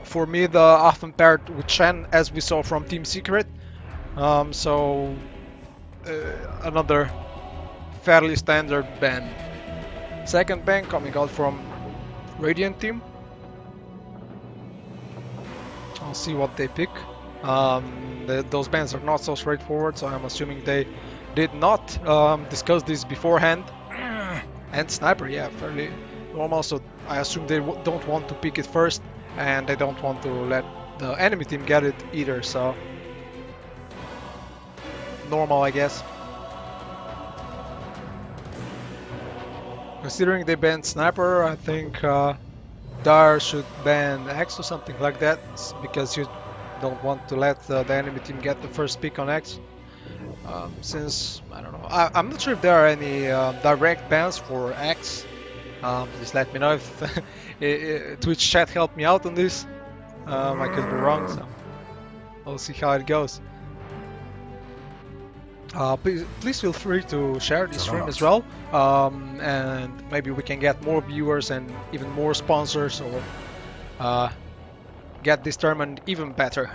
for me, the often paired with Shen, as we saw from Team Secret. So another fairly standard ban. Second ban coming out from Radiant team. I'll see what they pick. Those bans are not so straightforward, so I'm assuming they did not discuss this beforehand. And Sniper, yeah, fairly normal, so I assume they don't want to pick it first, and they don't want to let the enemy team get it either, so normal, I guess. Considering they banned Sniper, I think Dar should ban X or something like that, because you don't want to let the enemy team get the first pick on X. Since, I don't know, I'm not sure if there are any direct bans for X. Just let me know if Twitch chat helped me out on this. I could be wrong, so we'll see how it goes. Please feel free to share this stream as well, and maybe we can get more viewers and even more sponsors, or get this tournament even better.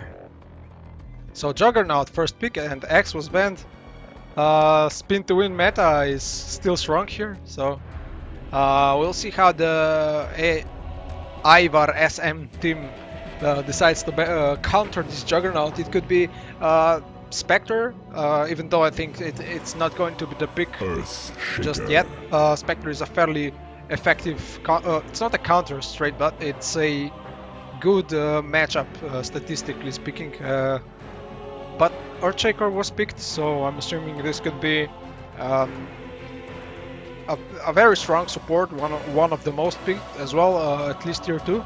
So Juggernaut first pick, and X was banned. Spin to win meta is still strong here, so we'll see how the Ivar SM team decides to counter this Juggernaut. It could be Spectre, even though I think it's not going to be the pick just yet. Spectre is a fairly effective, it's not a counter straight, but it's a good matchup statistically speaking. But Earthshaker was picked, so I'm assuming this could be a very strong support, one of the most picked as well, at least tier 2.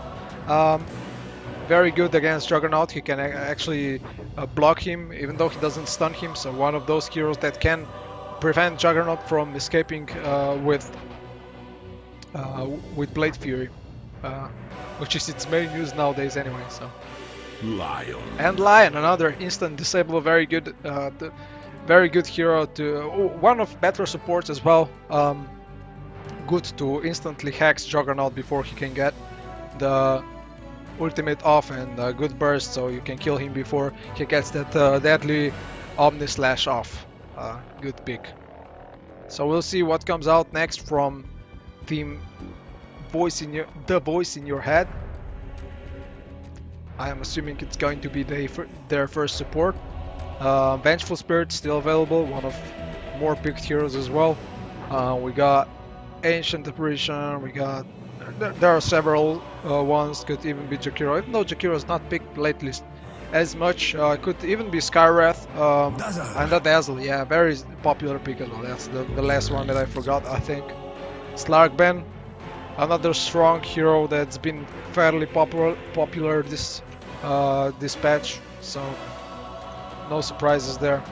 Very good against Juggernaut. He can actually block him even though he doesn't stun him, so one of those heroes that can prevent Juggernaut from escaping with Blade Fury, which is its main use nowadays anyway. So Lion. And Lion, another instant disable, very good hero to one of better supports as well. Good to instantly hex Juggernaut before he can get the ultimate off, and good burst, so you can kill him before he gets that deadly Omni Slash off. Good pick. So we'll see what comes out next from team the voice in your head. I am assuming it's going to be their first support. Vengeful Spirit still available, one of more picked heroes as well. We got Ancient Apparition, we got there are several ones, could even be Jakiro, even though Jakiro is not picked lately as much. Could even be Skywrath, and the Dazzle, yeah, very popular pick as well. That's the last one that I forgot, I think. Slarkben, another strong hero that's been fairly popular this patch, so no surprises there.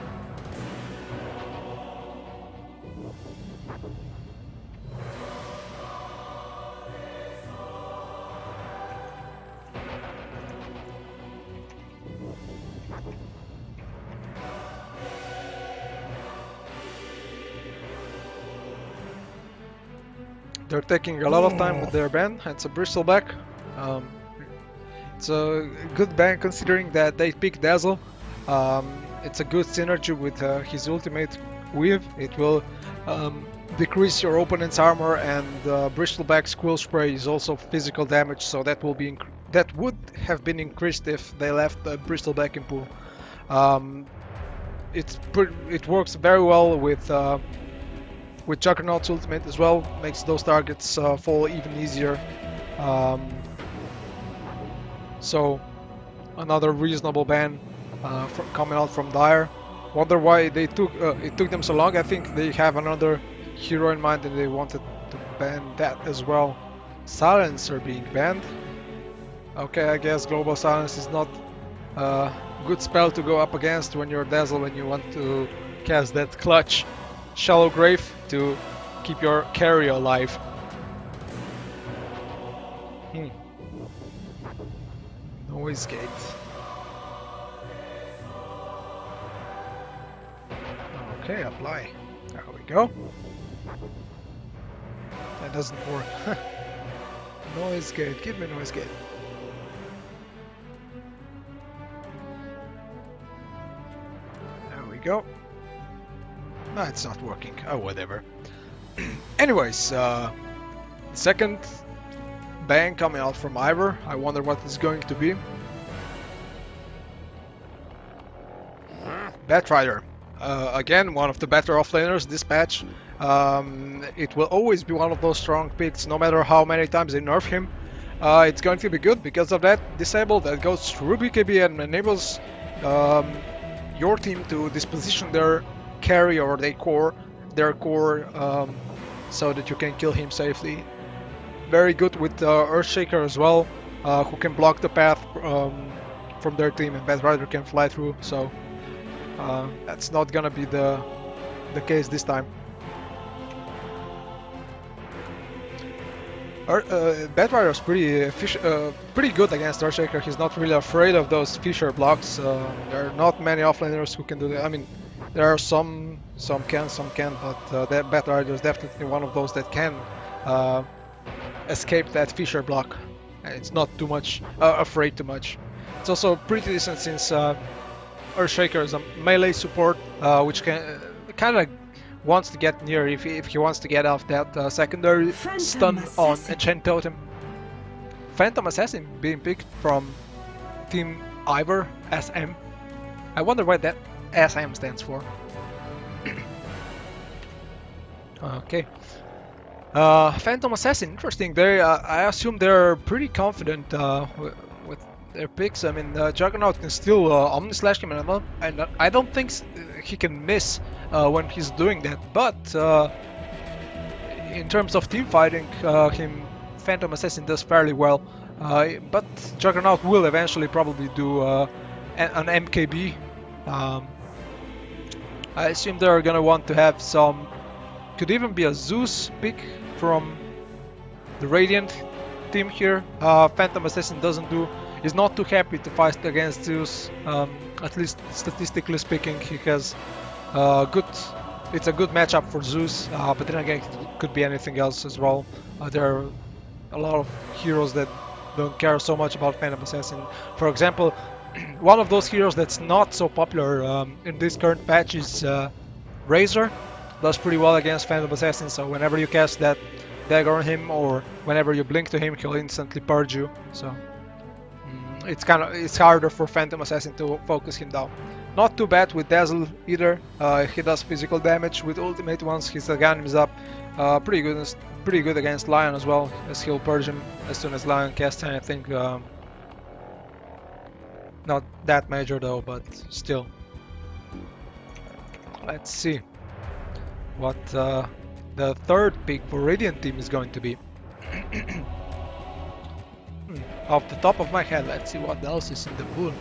They're taking a lot of time with their ban. It's a Bristleback. It's a good ban considering that they pick Dazzle. It's a good synergy with his ultimate weave. It will decrease your opponent's armor, and Bristleback's Quill Spray is also physical damage, so that would have been increased if they left the Bristleback in pool. It works very well with Juggernaut's ultimate as well, makes those targets fall even easier. So another reasonable ban coming out from Dire. Wonder why it took them so long. I think they have another hero in mind and they wanted to ban that as well. Silencer being banned. Okay, I guess Global Silence is not a good spell to go up against when you're Dazzle, when you want to cast that clutch Shallow Grave to keep your carry alive. Noise Gate. Okay, apply. There we go. That doesn't work. Noise Gate, give me Noise Gate. go. No, it's not working. Oh, whatever. Anyways, second bang coming out from Ivor. I wonder what it's going to be. Batrider. Again, one of the better offlaners this patch. It will always be one of those strong picks, no matter how many times they nerf him. It's going to be good because of that disable that goes through BKB and enables your team to disposition their carry or their core, so that you can kill him safely. Very good with Earthshaker as well, who can block the path from their team, and Batrider can fly through. So that's not gonna be the case this time. Batrider is pretty good against Earthshaker. He's not really afraid of those Fisher blocks. There are not many offlaners who can do that. I mean, there are some can, but that Batrider is definitely one of those that can escape that Fisher block. It's not too much afraid too much. It's also pretty decent since Earthshaker is a melee support, which can kind of wants to get near if he wants to get off that secondary stun on Enchant Totem. Phantom Assassin being picked from Team Ivor, SM. I wonder what that SM stands for. Okay. Phantom Assassin, interesting. I assume they're pretty confident with their picks. I mean, Juggernaut can still Omnislash him, and I don't think he can miss when he's doing that. But in terms of team fighting, Phantom Assassin does fairly well. But Juggernaut will eventually probably do an MKB. I assume they're gonna want to have some. Could even be a Zeus pick from the Radiant team here. Phantom Assassin is not too happy to fight against Zeus. At least statistically speaking, he has it's a good matchup for Zeus, but then again it could be anything else as well. There are a lot of heroes that don't care so much about Phantom Assassin. For example, one of those heroes that's not so popular in this current patch is Razor. Does pretty well against Phantom Assassin, so whenever you cast that dagger on him or whenever you blink to him, he'll instantly purge you. So it's harder for Phantom Assassin to focus him down. Not too bad with Dazzle either. He does physical damage with ultimate once his Aghanim is up. Pretty good against Lion as well, as he'll purge him as soon as Lion casts anything. Not that major though, but still. Let's see what the third pick for Radiant team is going to be. Off the top of my head, let's see what else is in the pool.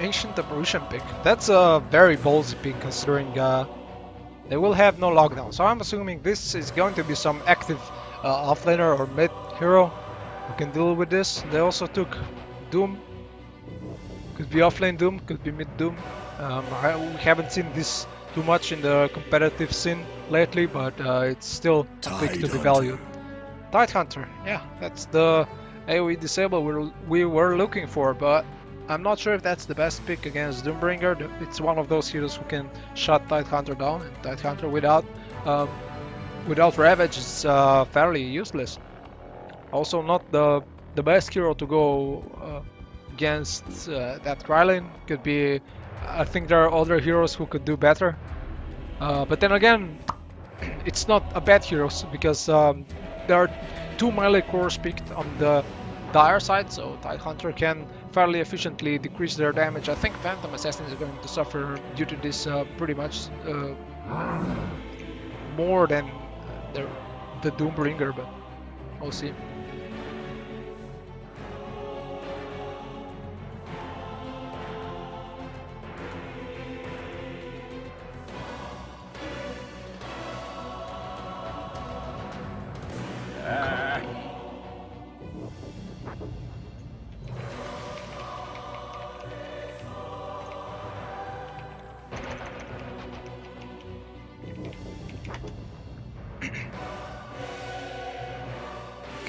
Ancient Apparition pick. That's a very ballsy pick considering they will have no lockdown. So I'm assuming this is going to be some active offlaner or mid hero who can deal with this. They also took Doom. Could be offlane Doom, could be mid Doom. We haven't seen this too much in the competitive scene lately, but it's still a pick to be valued. Tidehunter, yeah, that's the AoE disable we were looking for, but I'm not sure if that's the best pick against Doombringer. It's one of those heroes who can shut Tidehunter down, and Tidehunter without Ravage is fairly useless. Also not the best hero to go against that Krylin. Could be, I think there are other heroes who could do better. But then again, it's not a bad hero because there are two melee cores picked on the dire side, so Tidehunter can fairly efficiently decrease their damage. I think Phantom Assassin is going to suffer due to this pretty much more than the Doombringer, but we'll see.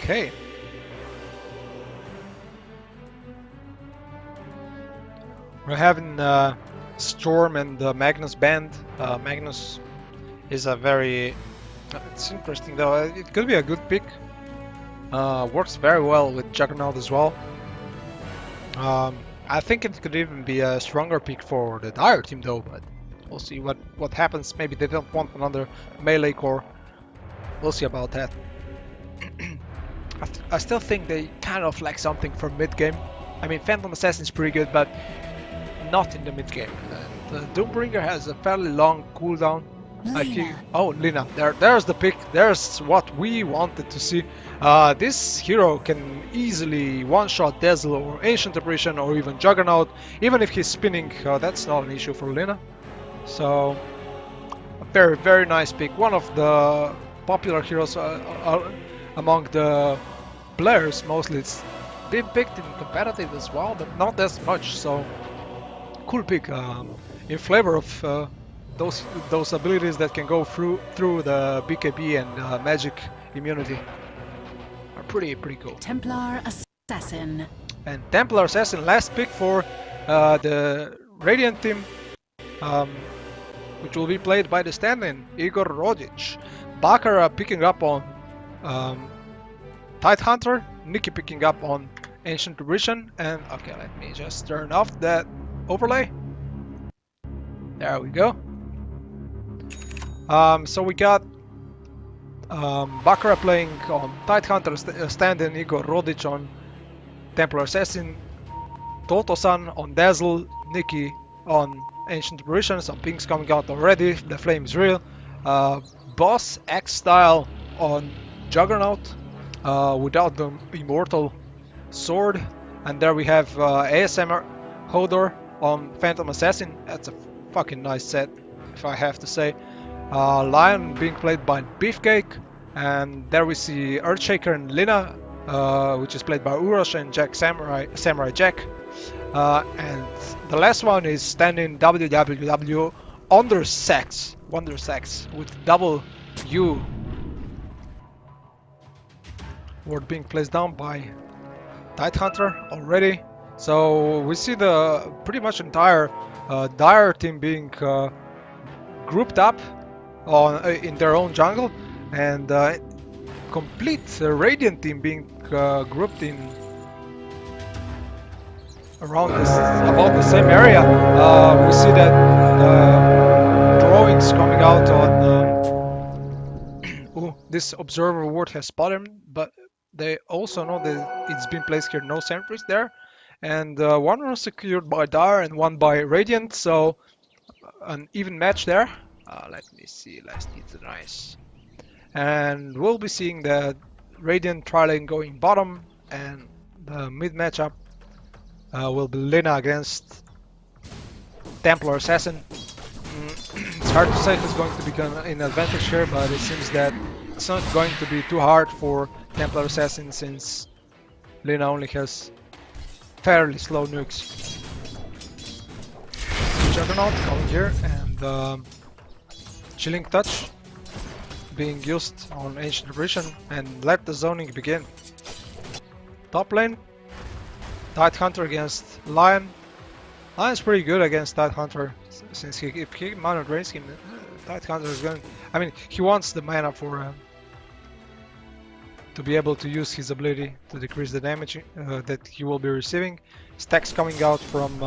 Okay. We're having Storm and Magnus band. Magnus is a very... it's interesting though, it could be a good pick. Works very well with Juggernaut as well. I think it could even be a stronger pick for the Dire team though, but we'll see what happens. Maybe they don't want another melee core. We'll see about that. I still think they kind of lack something for mid-game. I mean, Phantom Assassin is pretty good, but not in the mid-game. The Doombringer has a fairly long cooldown. Oh, Lina. There's the pick. There's what we wanted to see. This hero can easily one-shot Dazzle or Ancient Apparition or even Juggernaut. Even if he's spinning, that's not an issue for Lina. So, a very, very nice pick. One of the popular heroes among the players, mostly. It's been picked in competitive as well, but not as much. So, cool pick in flavor of those abilities that can go through the BKB and magic immunity. Are pretty cool. Templar Assassin. And Templar Assassin, last pick for the Radiant team, which will be played by the stand-in Igor Rodic. Bakar picking up on Tidehunter, Nikki picking up on Ancient Apparition, and okay, let me just turn off that overlay. There we go. So we got Bakara playing on Tidehunter, stand-in Igor Rodic on Templar Assassin, Toto-san on Dazzle, Nikki on Ancient Apparition. Some pings coming out already, the flame is real. Boss X-Style on Juggernaut without the Immortal Sword. And there we have ASM Hodor on Phantom Assassin. That's a fucking nice set, if I have to say. Lion being played by Beefcake, and there we see Earthshaker and Lina, which is played by Urosh and Jack Samurai Jack. And the last one is standing WWW Wonder Sex with double U. Word being placed down by Tidehunter already. So we see the pretty much entire Dire team being grouped up in their own jungle, and complete Radiant team being grouped in around about the same area. We see that drawings coming out on this observer ward has spotted him, but they also know that it's been placed here, no sentries there, and one was secured by Dire and one by Radiant, so an even match there. Let me see, let's hit the nice. And we'll be seeing the Radiant trialing going bottom, and the mid matchup will be Lina against Templar Assassin. It's hard to say who's going to become an advantage here, but it seems that it's not going to be too hard for Templar Assassin since Lina only has fairly slow nukes. Juggernaut coming here, and Chilling Touch being used on Ancient Apparition, and let the zoning begin. Top lane, Tidehunter against Lion. Lion's pretty good against Tidehunter, since if he mana drains him, Tidehunter is going... I mean, he wants the mana for to be able to use his ability to decrease the damage that he will be receiving. Stacks coming out from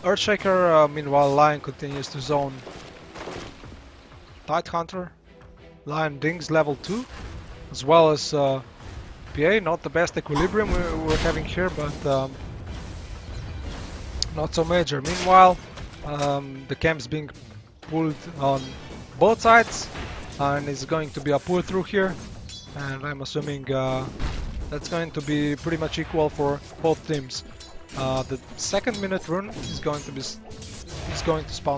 Earthshaker, meanwhile Lion continues to zone Tidehunter. Lion dings level 2, as well as PA, not the best equilibrium we're having here, but not so major. Meanwhile, the camp's being pulled on both sides, and it's going to be a pull through here, and I'm assuming that's going to be pretty much equal for both teams. The second minute rune is going to spawn